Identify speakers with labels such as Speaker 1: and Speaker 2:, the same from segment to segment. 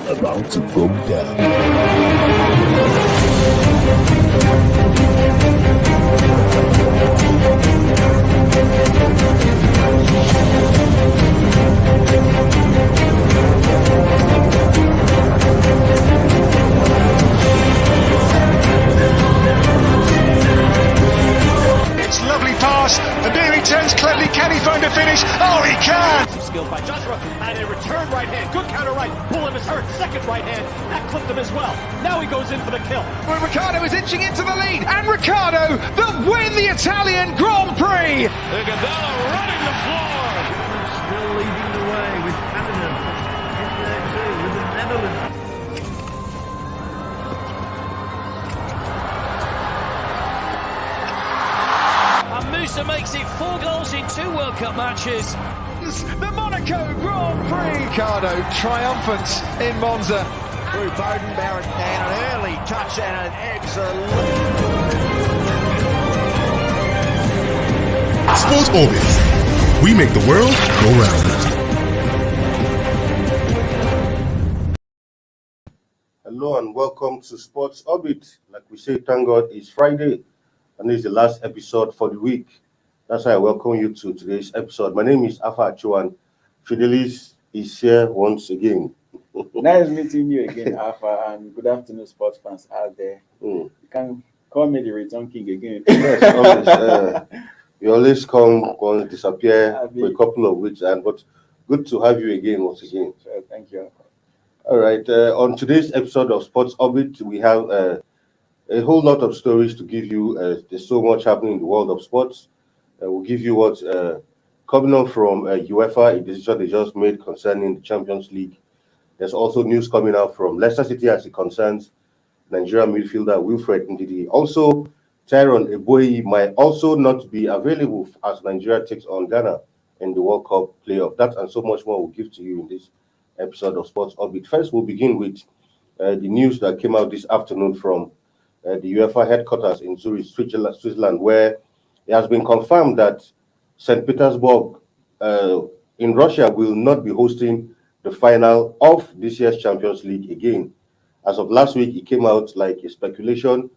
Speaker 1: about to go down.
Speaker 2: It's lovely pass, and here he turns cleverly. Can he find a finish? Oh, he can!
Speaker 3: Skilled by Joshua, and a return right hand. Good counter right. Bullen is hurt. Second right hand. That clipped him as well. Now he goes in for the kill.
Speaker 2: Well, Ricciardo is inching into the lead, and Ricciardo that win the Italian Grand Prix!
Speaker 3: Iguodala running the floor.
Speaker 4: Still leading the way with Canada in there too, with the Netherlands.
Speaker 3: And Musa makes it 4 goals in 2 World Cup matches.
Speaker 2: The Monaco Grand Prix! Ricciardo triumphant in Monza.
Speaker 5: Through Bowden, Barrett, and an early touch and an excellent.
Speaker 1: Sports Orbit. We make the world go round.
Speaker 6: Hello and welcome to Sports Orbit. Like we say, thank God it's Friday and this is the last episode for the week. That's why I welcome you to today's episode. My name is Afa Achuan. Fidelis is here once again.
Speaker 7: Nice meeting you again, Alpha, and good afternoon, sports fans out there. You can call me the return king again.
Speaker 6: Yes, always, you always come and disappear for a couple of weeks, but good to have you again once again.
Speaker 7: Sure, thank you, Alpha.
Speaker 6: All right, on today's episode of Sports Orbit, we have a whole lot of stories to give you. There's so much happening in the world of sports. We'll give you what's coming on from UEFA, a decision they just made concerning the Champions League. There's also news coming out from Leicester City as it concerns Nigerian midfielder Wilfred Ndidi. Also, Tyrone Eboyi might also not be available as Nigeria takes on Ghana in the World Cup playoff. That and so much more we'll give to you in this episode of Sports Orbit. First, we'll begin with the news that came out this afternoon from the UEFA headquarters in Zurich, Switzerland, where it has been confirmed that Saint Petersburg in Russia will not be hosting the final of this year's Champions League again. As of last week, it came out like a speculation,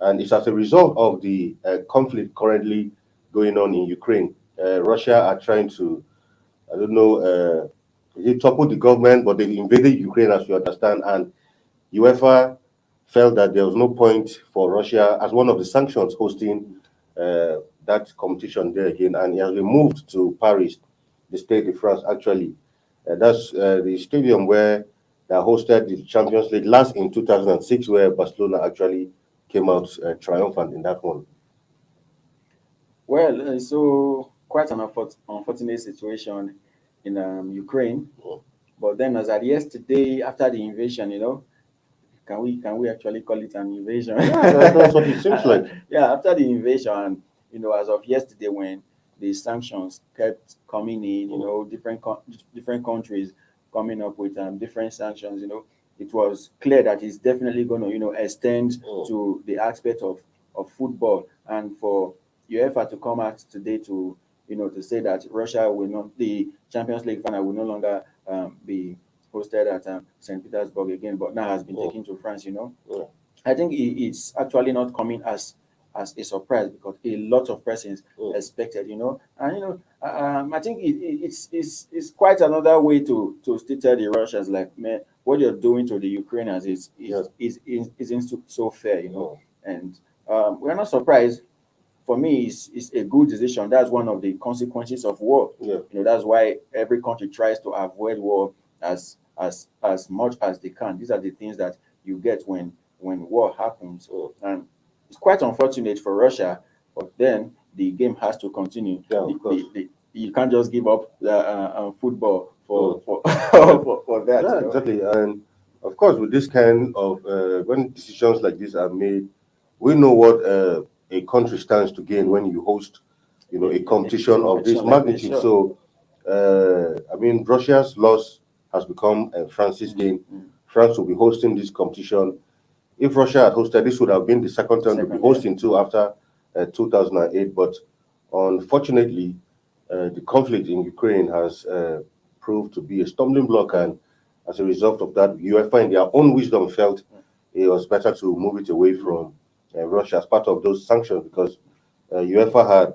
Speaker 6: and it's as a result of the conflict currently going on in Ukraine. Russia are trying to, I don't know, topple the government, but they invaded Ukraine, as you understand, and UEFA felt that there was no point for Russia as one of the sanctions hosting that competition there again, and it has been moved to Paris, the Stade de France, actually. That's the stadium where they hosted the Champions League last in 2006, where Barcelona actually came out triumphant in that one.
Speaker 7: Well, so quite an unfortunate situation in Ukraine. But then, as at yesterday, after the invasion, can we actually call it an invasion?
Speaker 6: Yeah, that's what it seems like.
Speaker 7: Yeah, after the invasion, as of yesterday, when the sanctions kept coming in, different countries coming up with different sanctions, it was clear that it's definitely going to, extend to the aspect of football. And for UEFA to come out today to, to say that Russia will not, the Champions League final will no longer be hosted at Saint Petersburg again, but now has been taken to France, I think it's actually not coming as a surprise because a lot of persons expected, and I think it's quite another way to still tell the Russians, like, man, what you're doing to the Ukrainians isn't so fair, and we're not surprised. For me, it's a good decision. That's one of the consequences of war. That's why every country tries to avoid war as much as they can. These are the things that you get when war happens. And it's quite unfortunate for Russia, but then the game has to continue. You can't just give up football for that.
Speaker 6: Yeah, exactly. And of course, with this kind of when decisions like this are made, we know what a country stands to gain when you host, a competition of this magnitude. So, Russia's loss has become France's gain. France will be hosting this competition. If Russia had hosted, this would have been the second time to be hosting too after 2008. But unfortunately, the conflict in Ukraine has proved to be a stumbling block, and as a result of that, UEFA, in their own wisdom, felt it was better to move it away from Russia as part of those sanctions, because UEFA had,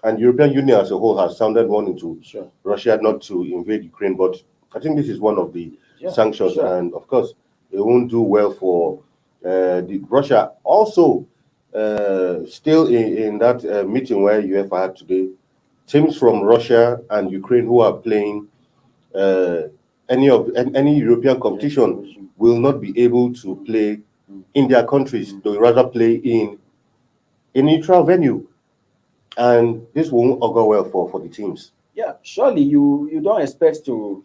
Speaker 6: and European Union as a whole, has sounded warning to Russia not to invade Ukraine. But I think this is one of the sanctions, and of course, it won't do well for Russia. Also, still in that meeting where UEFA had today, teams from Russia and Ukraine who are playing any European competition will not be able to play in their countries. They will rather play in a neutral venue, and this won't augur well for the teams.
Speaker 7: Yeah, surely you don't expect to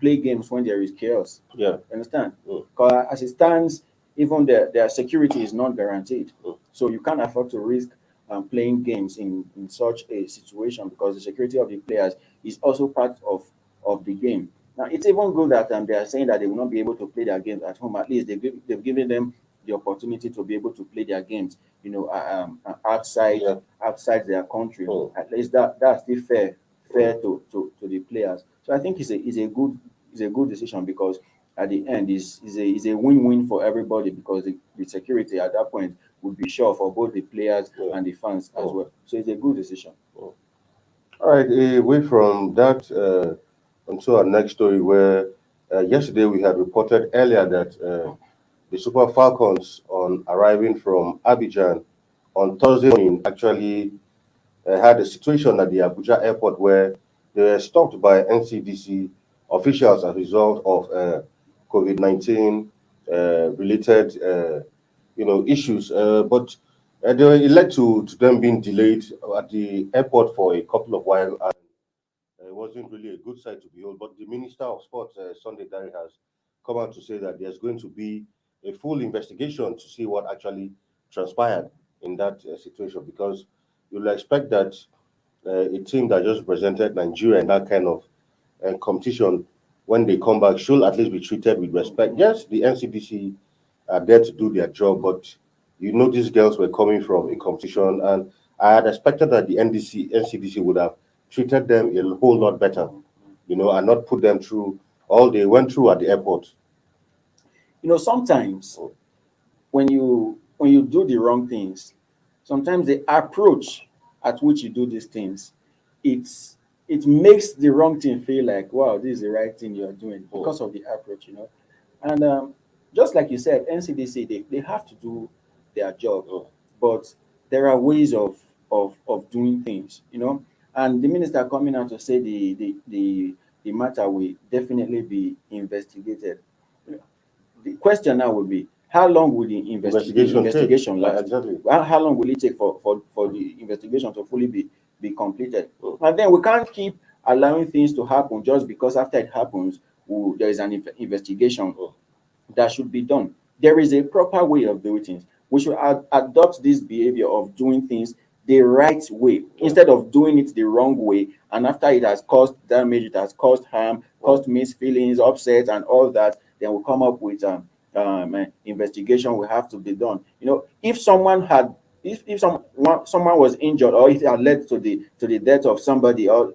Speaker 7: play games when there is chaos.
Speaker 6: Yeah,
Speaker 7: understand? Because as it stands, even their security is not guaranteed. So you can't afford to risk playing games in such a situation, because the security of the players is also part of the game. Now, it's even good that they are saying that they will not be able to play their games at home. At least they've given them the opportunity to be able to play their games, outside their country. At least that's still fair to the players. So I think it's a good decision, because at the end is a win-win for everybody, because the security at that point would be sure for both the players and the fans as well. So it's a good decision.
Speaker 6: All right, away from that, onto our next story, where yesterday we had reported earlier that the Super Falcons, on arriving from Abidjan on Thursday morning, actually had a situation at the Abuja airport where they were stopped by NCDC officials as a result of COVID-19 related, issues. But it led to them being delayed at the airport for a couple of while, and it wasn't really a good sight to behold. But the Minister of Sports, Sunday Dare, has come out to say that there's going to be a full investigation to see what actually transpired in that situation, because you'll expect that a team that just represented Nigeria in that kind of competition, when they come back, should at least be treated with respect. Yes, the NCDC are there to do their job, but these girls were coming from a competition, and I had expected that the NCDC would have treated them a whole lot better, and not put them through all they went through at the airport.
Speaker 7: Sometimes when you do the wrong things, sometimes the approach at which you do these things, it makes the wrong thing feel like, wow, this is the right thing you are doing, because of the approach, And just like you said, NCDC, they have to do their job, but there are ways of doing things, And the minister coming out to say the matter will definitely be investigated. The question now would be, how long will the investigation last?
Speaker 6: Exactly.
Speaker 7: How long will it take for the investigation to fully be completed? And then we can't keep allowing things to happen just because after it happens, there is an investigation that should be done. There is a proper way of doing things. We should adopt this behavior of doing things the right way instead of doing it the wrong way. And after it has caused damage, it has caused harm, caused mixed feelings, upset, and all that, then we'll come up with investigation will have to be done. If someone had, if someone was injured, or it had led to the death of somebody, or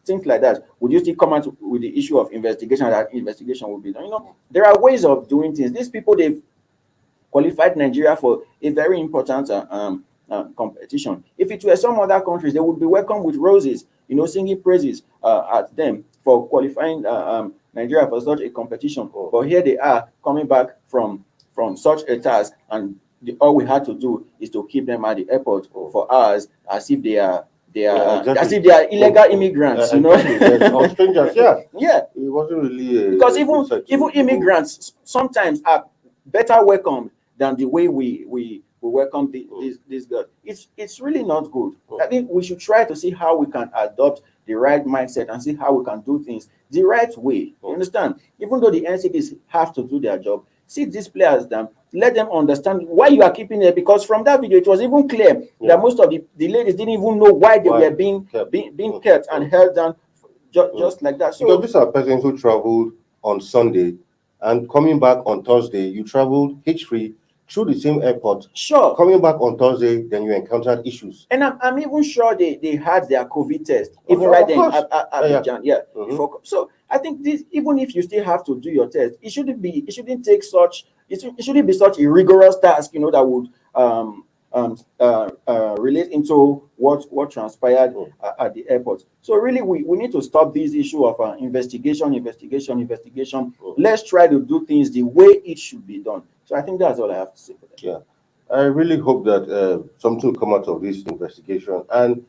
Speaker 7: things like that, would you still come out with the issue of investigation? That investigation will be done. There are ways of doing things. These people, they've qualified Nigeria for a very important competition. If it were some other countries, they would be welcomed with roses, singing praises at them for qualifying Nigeria for such a competition. But here they are coming back from such a task, and all we had to do is to keep them at the airport for hours, as if they are exactly. As if they are illegal immigrants,
Speaker 6: or strangers.
Speaker 7: Yeah.
Speaker 6: It wasn't really
Speaker 7: because even immigrants sometimes are better welcomed than the way we welcome these girls. It's really not good. I think we should try to see how we can adopt the right mindset and see how we can do things the right way. You understand? Even though the NCDs have to do their job, sit these players down, let them understand why you are keeping it. Because from that video, it was even clear that most of the ladies didn't even know why they were being kept and held down just like that. So
Speaker 6: because these are persons who traveled on Sunday and coming back on Thursday, you traveled hitch-free through the same airport.
Speaker 7: Sure.
Speaker 6: Coming back on Thursday, then you encountered issues.
Speaker 7: And I'm even sure they had their COVID test, even right then at Abidjan. So I think this, even if you still have to do your test, it shouldn't take such, it shouldn't be such a rigorous task, that would relate into what transpired at the airport. So really, we need to stop this issue of investigation. Let's try to do things the way it should be done. So I think that's all I have to say for that.
Speaker 6: Yeah, I really hope that something will come out of this investigation, and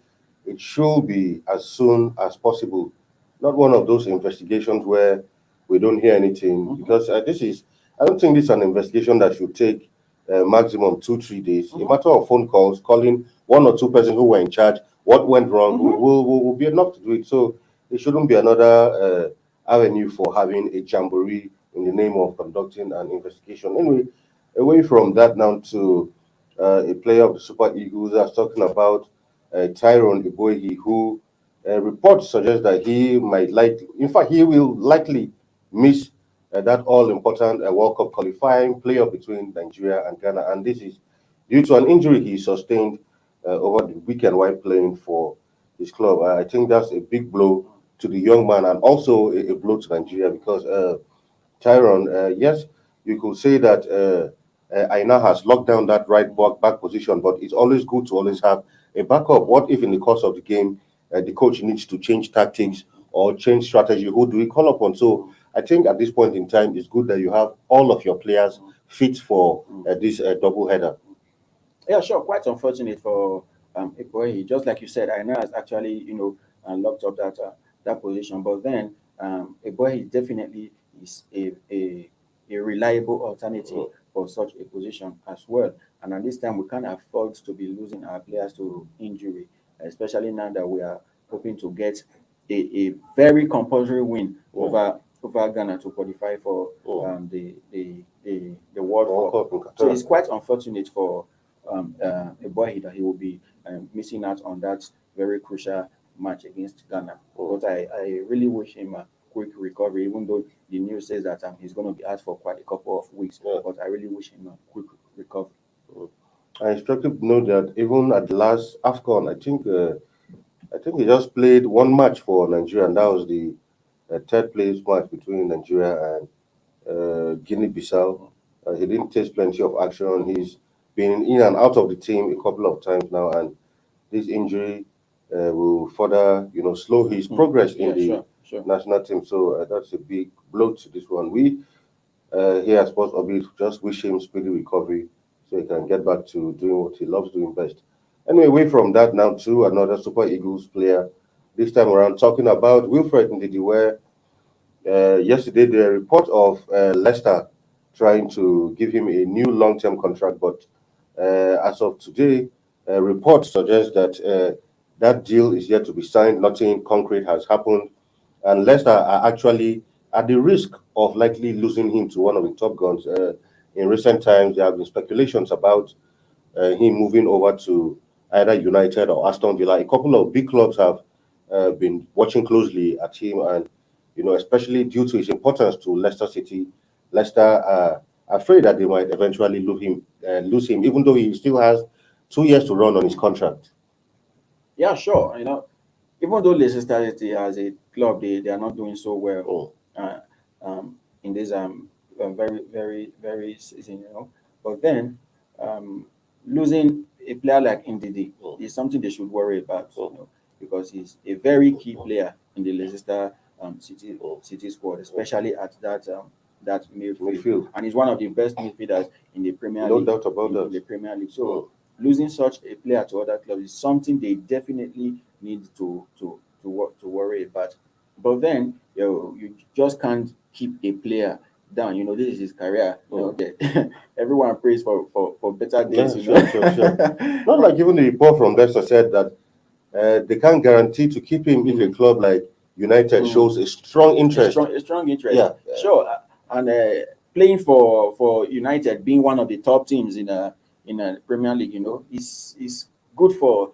Speaker 6: it should be as soon as possible. Not one of those investigations where we don't hear anything, because I don't think this is an investigation that should take maximum 2-3 days. A matter of phone calls, calling one or two persons who were in charge, what went wrong will be enough to do it. So it shouldn't be another avenue for having a jamboree in the name of conducting an investigation. Anyway, away from that now to a player of the Super Eagles. I was talking about Tyrone Eboyi, who reports suggest that he might in fact, he will likely miss that all-important World Cup qualifying playoff between Nigeria and Ghana, and this is due to an injury he sustained over the weekend while playing for his club. I think that's a big blow to the young man, and also a blow to Nigeria, because Tyrone, yes, you could say that Aina has locked down that right back position, but it's always good to always have a backup. What if in the course of the game the coach needs to change tactics or change strategy? Who do we call upon? So I think at this point in time, it's good that you have all of your players fit for this double header.
Speaker 7: Yeah, sure. Quite unfortunate for Eboyi. Just like you said, Aina has actually, locked up that position. But then Eboyi definitely is a reliable alternative for such a position as well. And at this time, we can't afford to be losing our players to injury, especially now that we are hoping to get a very compulsory win over Ghana to qualify for the World Cup. So it's quite unfortunate for Eboyi that he will be missing out on that very crucial match against Ghana. But I really wish him a quick recovery, even though the news says that he's going to be out for quite a couple of weeks. But I really wish him a quick recovery.
Speaker 6: I instructed to know that even at the last AFCON, I think he just played one match for Nigeria, and that was the third place match between Nigeria and Guinea-Bissau. He didn't taste plenty of action. He's been in and out of the team a couple of times now, and this injury will further, slow his progress in the national team. So that's a big blow to this one. We here at Sports Orbit just wish him speedy recovery so he can get back to doing what he loves doing best. Anyway, away from that now to another Super Eagles player. This time around, talking about Wilfred Ndidi, where yesterday the report of Leicester trying to give him a new long-term contract, but as of today, reports suggest that that deal is yet to be signed. Nothing concrete has happened, and Leicester are actually at the risk of likely losing him to one of the top guns. In recent times, there have been speculations about him moving over to either United or Aston Villa. A couple of big clubs have been watching closely at him, and especially due to his importance to Leicester City, Leicester are afraid that they might eventually lose him, even though he still has 2 years to run on his contract.
Speaker 7: Yeah, sure. Even though Leicester City as a club, they are not doing so well in this very, very, very season, But then losing a player like Ndidi is something they should worry about, because he's a very key player in the Leicester City squad, especially at that midfield. And he's one of the best midfielders in the Premier League.
Speaker 6: No doubt about that.
Speaker 7: In the Premier League. So losing such a player to other clubs is something they definitely need to worry about. But then you just can't keep a player down. This is his career. Everyone prays for better days.
Speaker 6: Yeah, sure. Not like even the report from Leicester said that they can't guarantee to keep him if a club like United shows a strong interest.
Speaker 7: A strong interest. Yeah. Sure. And playing for United, being one of the top teams in a Premier League, is good for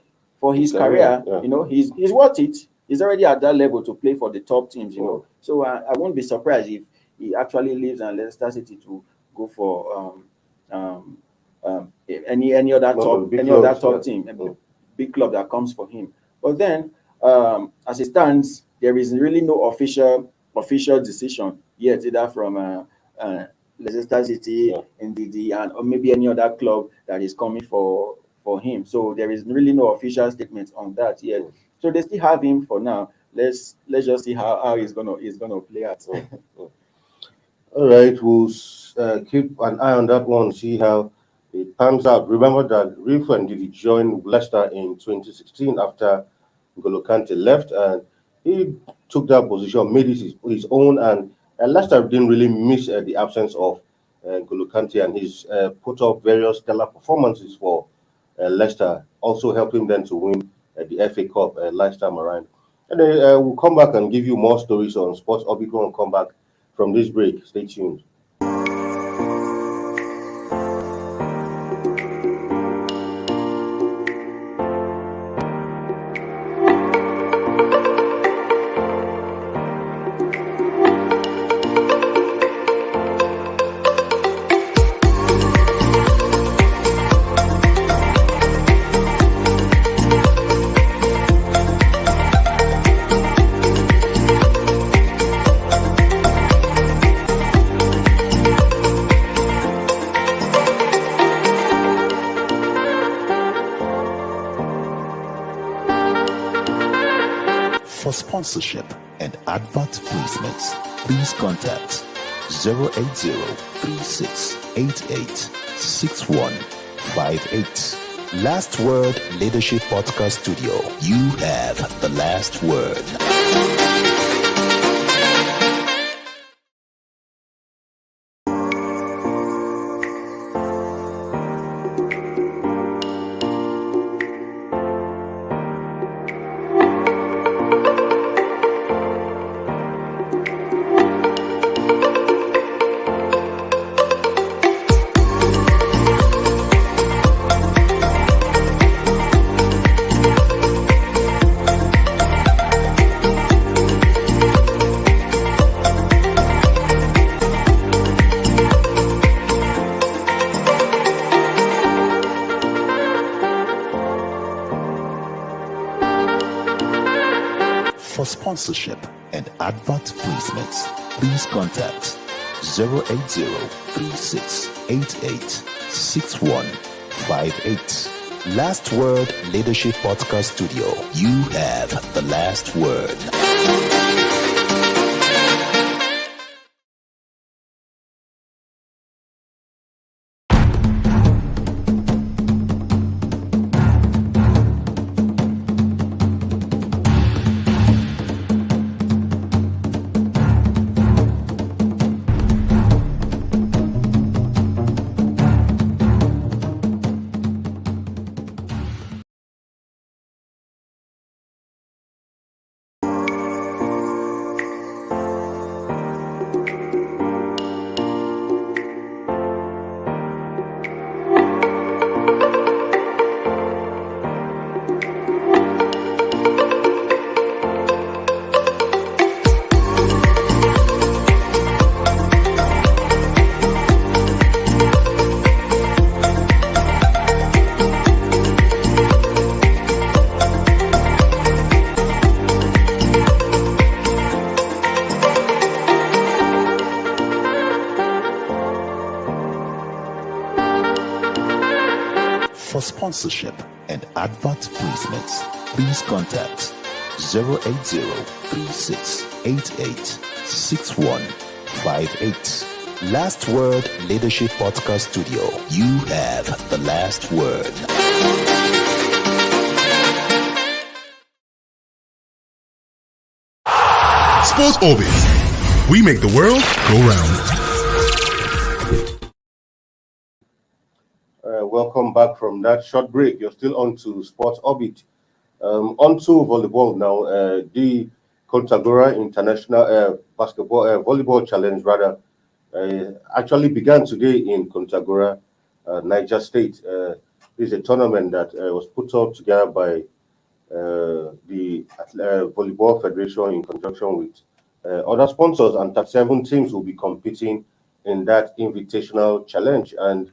Speaker 7: his career.
Speaker 6: Yeah.
Speaker 7: He's worth it. He's already at that level to play for the top teams. So I won't be surprised if he actually leaves and Leicester City to go for any other top team, big club that comes for him. But then, as it stands, there is really no official official decision yet, either from Leicester City,
Speaker 6: Yeah.
Speaker 7: NDD, and or maybe any other club that is coming for him. So there is really no official statement on that yet. So they still have him for now. Let's just see how he's gonna play out.
Speaker 6: All right, we'll keep an eye on that one, see how it pans out. Remember that Riff did join Leicester in 2016 after N'Golo Kante left, and he took that position, made it his own, and Leicester didn't really miss the absence of N'Golo Kante, and he's put up various stellar performances for Leicester, also helping them to win the FA Cup last time around. And then we'll come back and give you more stories on Sports Orbit when we come back from this break. Stay tuned.
Speaker 8: For sponsorship and advert placements, please contact 080-3688-6158. Last Word Leadership Podcast Studio. You have the last word. For sponsorship and advert placements, please contact 080-3688-6158. Last Word Leadership Podcast Studio. You have the last word. For sponsorship and advert placements, please contact 080-3688-6158. Last Word Leadership Podcast Studio. You have the last word.
Speaker 1: Sports Orbit. We make the world go round.
Speaker 6: Welcome back from that short break. You're still on to Sports Orbit. On to volleyball now. The Contagora International Volleyball Challenge, rather, actually began today in Contagora, Niger State. This is a tournament that was put up together by the Volleyball Federation in conjunction with other sponsors, and 37 teams will be competing in that invitational challenge. And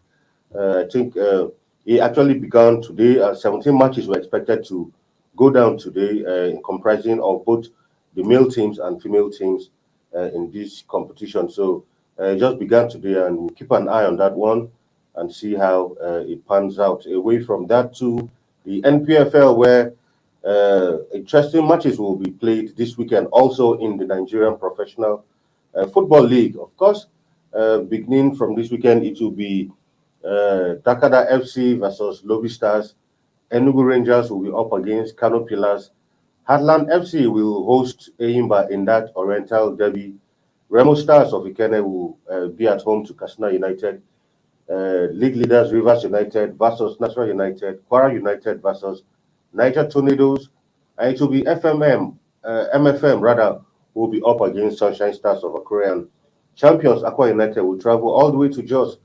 Speaker 6: I think it actually began today. 17 matches were expected to go down today, comprising of both the male teams and female teams. in this competition. So it just began today, and we'll keep an eye on that one and see how it pans out. Away from that to the NPFL, where interesting matches will be played this weekend, also in the Nigerian Professional Football League. Of course, beginning from this weekend, it will be Takada FC versus Lobby Stars. Enugu Rangers will be up against Kano Pillars. Heartland FC will host Eyimba in that Oriental Derby. Remo Stars of Ikene will be at home to Kasina United. League leaders Rivers United versus National United. Kwara United versus Niger Tornadoes. And it will be MFM rather, will be up against Sunshine Stars of Akure. And champions Aqua United will travel all the way to Jos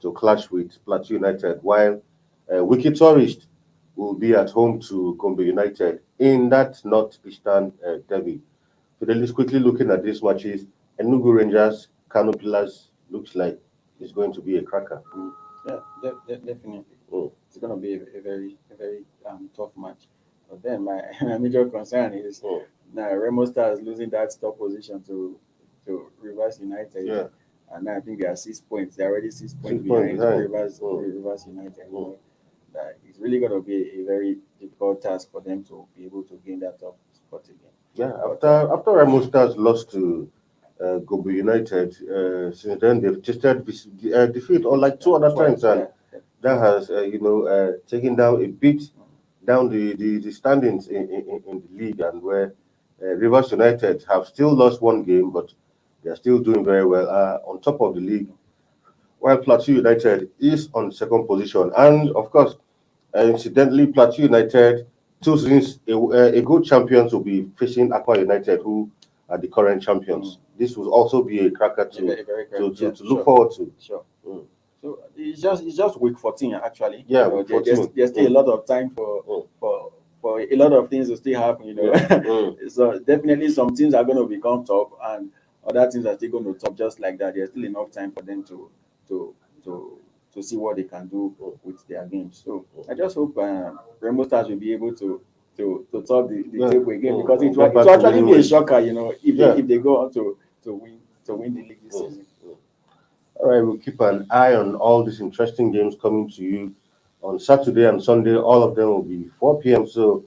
Speaker 6: to clash with Plateau United, while Wiki Tourist will be at home to Gombe United in that Northeastern derby. Fidelis, quickly looking at these matches, Enugu Rangers, Kano Pillars, looks like it's going to be a cracker.
Speaker 7: Yeah, definitely. It's going to be a very tough match. But then my major concern is now Remo Stars losing that top position to Rivers United.
Speaker 6: Yeah.
Speaker 7: And I think they are 6 points. They're already 6 points
Speaker 6: points
Speaker 7: behind Rivers United. You know, that it's really going to be a very difficult task for them to be able to gain that top spot again.
Speaker 6: Yeah, after Remo Stars lost to Gombe United, since then they've tasted defeat on like two other times, and that has taken down a bit down the standings in the league, and where Rivers United have still lost one game, but they are still doing very well on top of the league, while Plateau United is on second position. And of course, incidentally, Plateau United, 2 seasons a good champions will be facing Aqua United, who are the current champions. This will also be a cracker to look forward to.
Speaker 7: Sure. So it's just week 14 actually.
Speaker 6: Yeah,
Speaker 7: you know, there's still a lot of time for a lot of things to still happen. You know, so definitely some teams are going to become top, and other teams are still going to top just like that. There's still enough time for them to see what they can do with their games. So I just hope Rainbow Stars will be able to top the table again, because it will actually be a shocker, you know, if they go on to win the league this season.
Speaker 6: All right, we'll keep an eye on all these interesting games coming to you on Saturday and Sunday. All of them will be 4 p.m. So,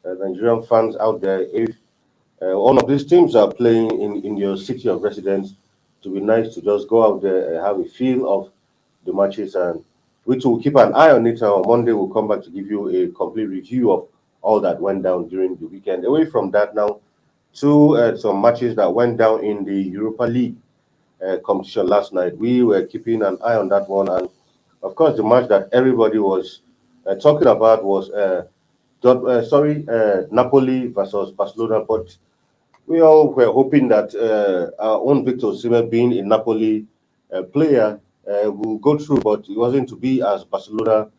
Speaker 6: Nigerian fans out there, if one of these teams are playing in your city of residence, it would be nice to just go out there and have a feel of the matches, and which will keep an eye on it. On Monday, we'll come back to give you a complete review of all that went down during the weekend. Away from that now, to some matches that went down in the Europa League competition last night. We were keeping an eye on that one, and of course, the match that everybody was talking about was Napoli versus Barcelona. But we all were hoping that our own Victor Osimhen, being a Napoli player, will go through, but it wasn't to be, as Barcelona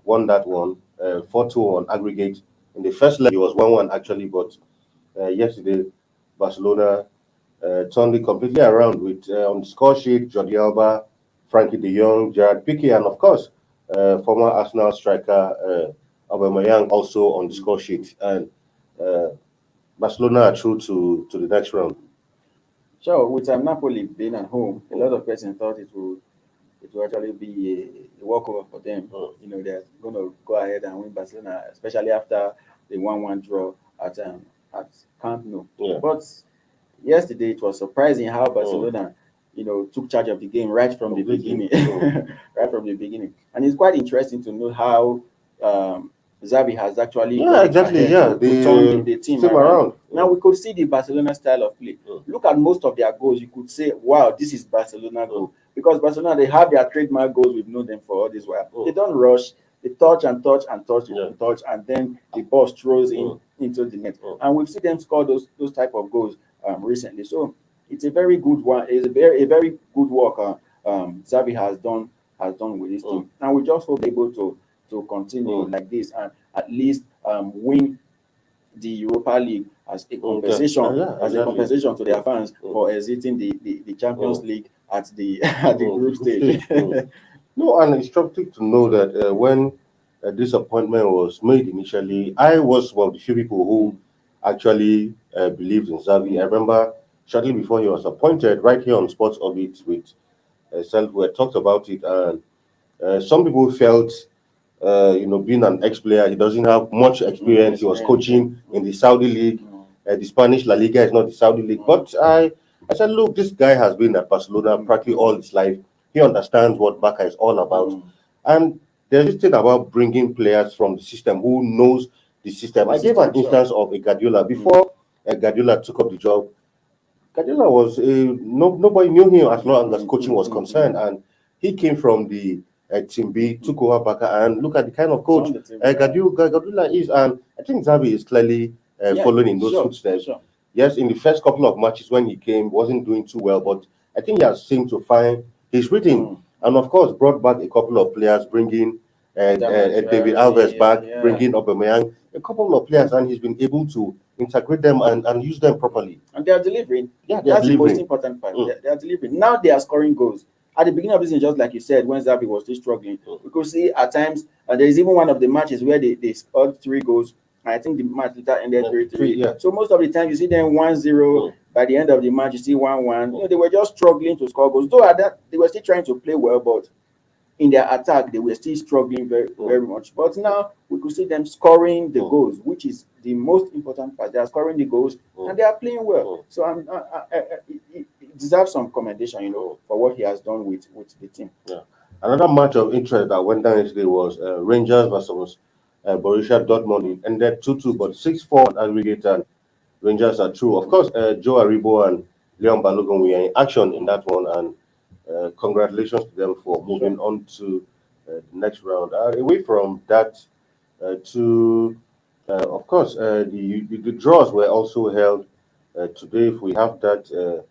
Speaker 6: won that one 4-2 on aggregate. In the first leg, it was 1-1 actually, but yesterday, Barcelona turned it completely around with on the score sheet, Jordi Alba, Frankie de Jong, Gerard Piqué, and of course, former Arsenal striker Aubameyang also on the score sheet. And Barcelona are through to the next round.
Speaker 7: Sure, with Napoli being at home, a lot of persons thought it would actually be a walkover for them. You know, they're going to go ahead and win Barcelona, especially after the 1-1 draw at Camp Nou.
Speaker 6: Yeah.
Speaker 7: But yesterday it was surprising how Barcelona, you know, took charge of the game right from the beginning. Right from the beginning. And it's quite interesting to know how Xavi has actually turned the team around. Now we could see the Barcelona style of play. Look at most of their goals. You could say, wow, this is Barcelona goal. Because Barcelona, they have their trademark goals. We've known them for all this while. They don't rush. They touch and touch and touch and touch, and then the ball throws into the net. And we've seen them score those type of goals recently. So it's a very good one. It's a very good work Xavi has done with this team. And we just hope they're able to continue like this and at least win the Europa League as a compensation to their fans for exiting the Champions League at the group stage.
Speaker 6: No, and it's troubling to know that when this appointment was made initially, I was one of the few people who actually believed in Xavi. I remember shortly before he was appointed, right here on Sports Orbit with Self. We talked about it, and some people felt, being an ex-player, he doesn't have much experience. He was coaching in the Saudi league. The Spanish La Liga is not the Saudi league. But I said, look, this guy has been at Barcelona practically all his life. He understands what Barca is all about. And there's this thing about bringing players from the system who knows the system. I gave an instance of a Guardiola. Before Guardiola took up the job, Guardiola was nobody knew him as long as coaching was concerned, and he came from the Team B, took over Barca, and look at the kind of coach Guardiola is, and I think Xavi is clearly following in those footsteps.
Speaker 7: Sure.
Speaker 6: Yes, in the first couple of matches when he came, wasn't doing too well, but I think he has seemed to find his rhythm, and of course brought back a couple of players, bringing David Alves back, bringing Aubameyang, a couple of players, and he's been able to integrate them and use them properly.
Speaker 7: And they are delivering.
Speaker 6: Yeah,
Speaker 7: that's the most important part. They are delivering. Now they are scoring goals. At the beginning of this season, just like you said, when Xavi was still struggling, we could see at times, there is even one of the matches where they scored 3 goals. And I think the match later ended 3-3.
Speaker 6: Yeah.
Speaker 7: So most of the time, you see them 1-0. By the end of the match, you see 1-1. They were just struggling to score goals. Though at that, they were still trying to play well, but in their attack, they were still struggling very, very much. But now we could see them scoring the goals, which is the most important part. They are scoring the goals and they are playing well. So he deserves some commendation, for what he has done with the team.
Speaker 6: Yeah. Another match of interest that went down yesterday was Rangers versus Borussia Dortmund. It ended 2-2, but 6-4 aggregate, and Rangers are through. Of course, Joe Aribo and Leon Balogun were in action in that one, and congratulations to them for moving on to the next round. Away from that, of course, the draws were also held today. If we have that,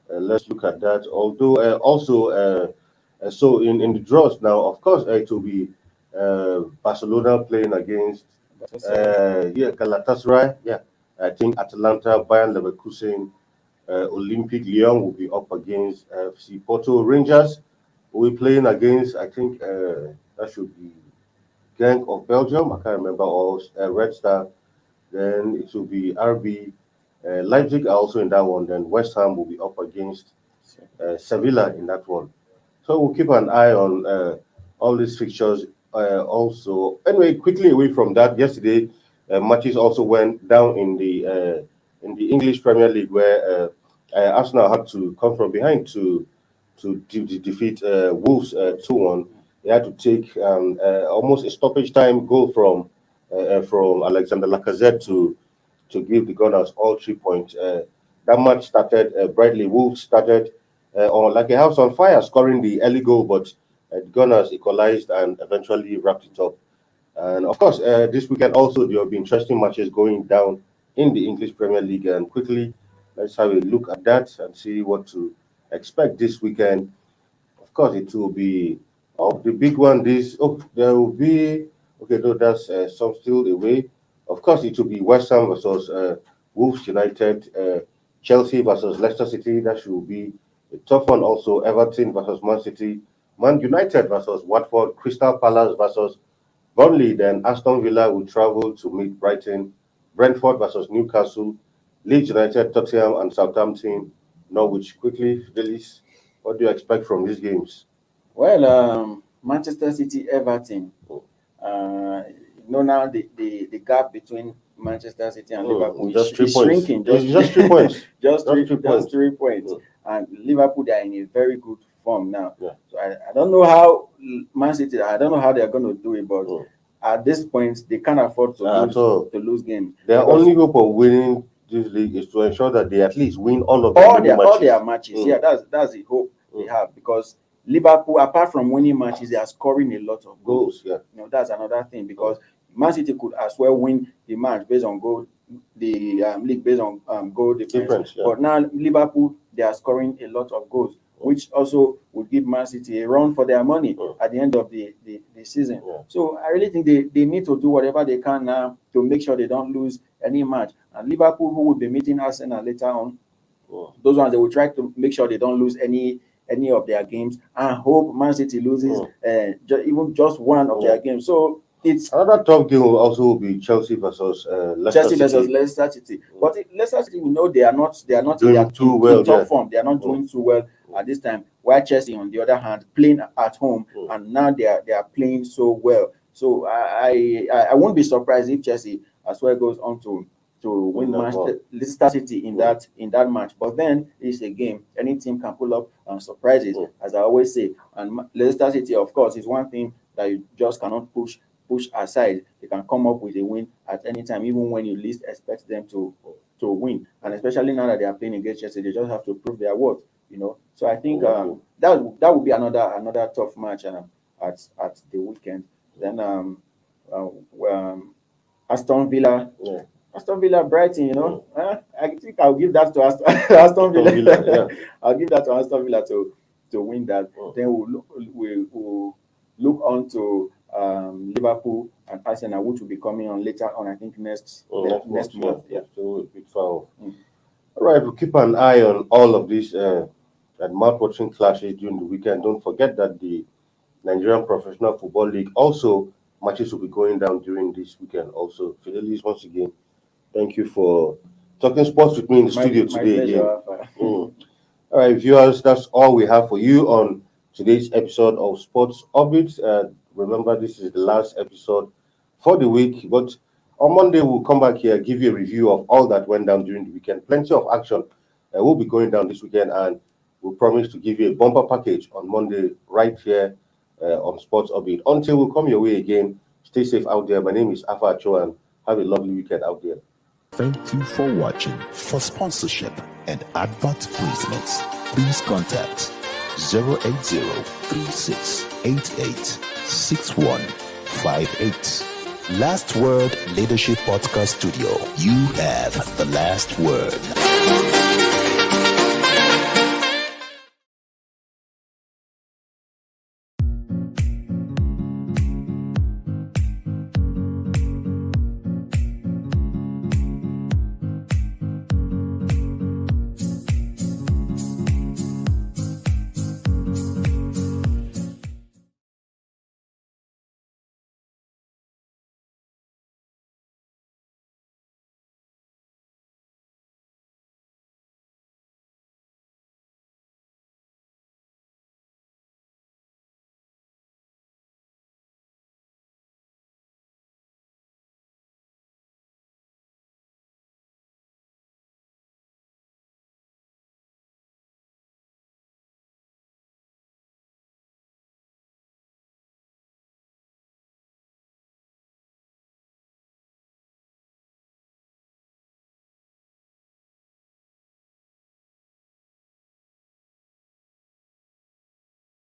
Speaker 6: let's look at that. Although so in the draws now, of course, it will be Barcelona playing against Galatasaray. Yeah, I think Atalanta, Bayern Leverkusen, Olympic Lyon will be up against FC Porto. Rangers will be playing against, I think that should be Genk of Belgium. I can't remember, or Red Star. Then it will be RB. Leipzig are also in that one. Then West Ham will be up against Sevilla in that one. So we'll keep an eye on all these fixtures. Also, anyway, quickly away from that, yesterday matches also went down in the English Premier League, where Arsenal had to come from behind to defeat Wolves 2-1. They had to take almost a stoppage time goal from Alexander Lacazette to give the Gunners all 3 points. That match started brightly. Wolves started on like a house on fire, scoring the early goal, but the Gunners equalized and eventually wrapped it up. And of course, this weekend also there will be interesting matches going down in the English Premier League. And quickly, let's have a look at that and see what to expect this weekend. Of course, it will be the big one. There will be though that's some still away. Of course, it will be West Ham versus Wolves United, Chelsea versus Leicester City. That should be a tough one. Also, Everton versus Man City, Man United versus Watford, Crystal Palace versus Burnley. Then Aston Villa will travel to meet Brighton, Brentford versus Newcastle, Leeds United, Tottenham, and Southampton, Norwich. Quickly, Phyllis, what do you expect from these games?
Speaker 7: Well, Manchester City, Everton. Now the gap between Manchester City and Liverpool is shrinking.
Speaker 6: Just 3 points.
Speaker 7: just 3 points. And Liverpool, they are in a very good form now.
Speaker 6: Yeah.
Speaker 7: So I don't know how Man City, I don't know how they are going to do it, but at this point, they can't afford to lose games.
Speaker 6: Their only hope of winning this league is to ensure that they at least win all
Speaker 7: their matches. Yeah, that's the hope they have, because Liverpool, apart from winning matches, they are scoring a lot of goals.
Speaker 6: Yeah.
Speaker 7: That's another thing, because Man City could as well win the match based on goal, the league based on goal difference.
Speaker 6: Yeah.
Speaker 7: But now Liverpool, they are scoring a lot of goals, which also would give Man City a run for their money at the end of the season.
Speaker 6: Yeah.
Speaker 7: So I really think they need to do whatever they can now to make sure they don't lose any match. And Liverpool, who will be meeting Arsenal later on, those ones, they will try to make sure they don't lose any of their games, and hope Man City loses even just one of their games. So it's
Speaker 6: Another tough game will also be Chelsea versus Leicester
Speaker 7: Chelsea versus
Speaker 6: City.
Speaker 7: Leicester City. But Leicester City, we know they are not
Speaker 6: Doing
Speaker 7: in
Speaker 6: too well,
Speaker 7: top
Speaker 6: yeah.
Speaker 7: form. They are not doing too well at this time. While Chelsea, on the other hand, playing at home, and now they are playing so well. So I won't be surprised if Chelsea as well goes on to win Leicester City in that match. But then it's a game. Any team can pull up surprises, as I always say. And Leicester City, of course, is one thing that you just cannot push aside. They can come up with a win at any time, even when you least expect them to win. And especially now that they are playing against Chelsea, they just have to prove their worth. So I think that would be another tough match at the weekend. Then Aston Villa.
Speaker 6: Yeah.
Speaker 7: Aston Villa, Brighton, I think I'll give that to Aston Villa.
Speaker 6: Yeah.
Speaker 7: I'll give that to Aston Villa to win that. Then we'll look on to Liverpool and Arsenal, which will be coming on later on, I think next month. Yeah.
Speaker 6: So a bit far off. All right, we'll keep an eye on all of these mouth-watering clashes during the weekend. Don't forget that the Nigerian Professional Football League also matches will be going down during this weekend. Also, Fidelis, once again, thank you for talking sports with me in the studio today. All right, viewers, that's all we have for you on today's episode of Sports Orbit. Remember, this is the last episode for the week, but on Monday we'll come back here, give you a review of all that went down during the weekend. Plenty of action will be going down this weekend, and we'll promise to give you a bumper package on Monday right here on Sports Orbit. Until we come your way again, stay safe out there. My name is Afa Acho, and have a lovely weekend out there.
Speaker 8: Thank you for watching. For sponsorship and advert placements, please contact 080-3688-6158. Last Word Leadership Podcast Studio. You have the last word.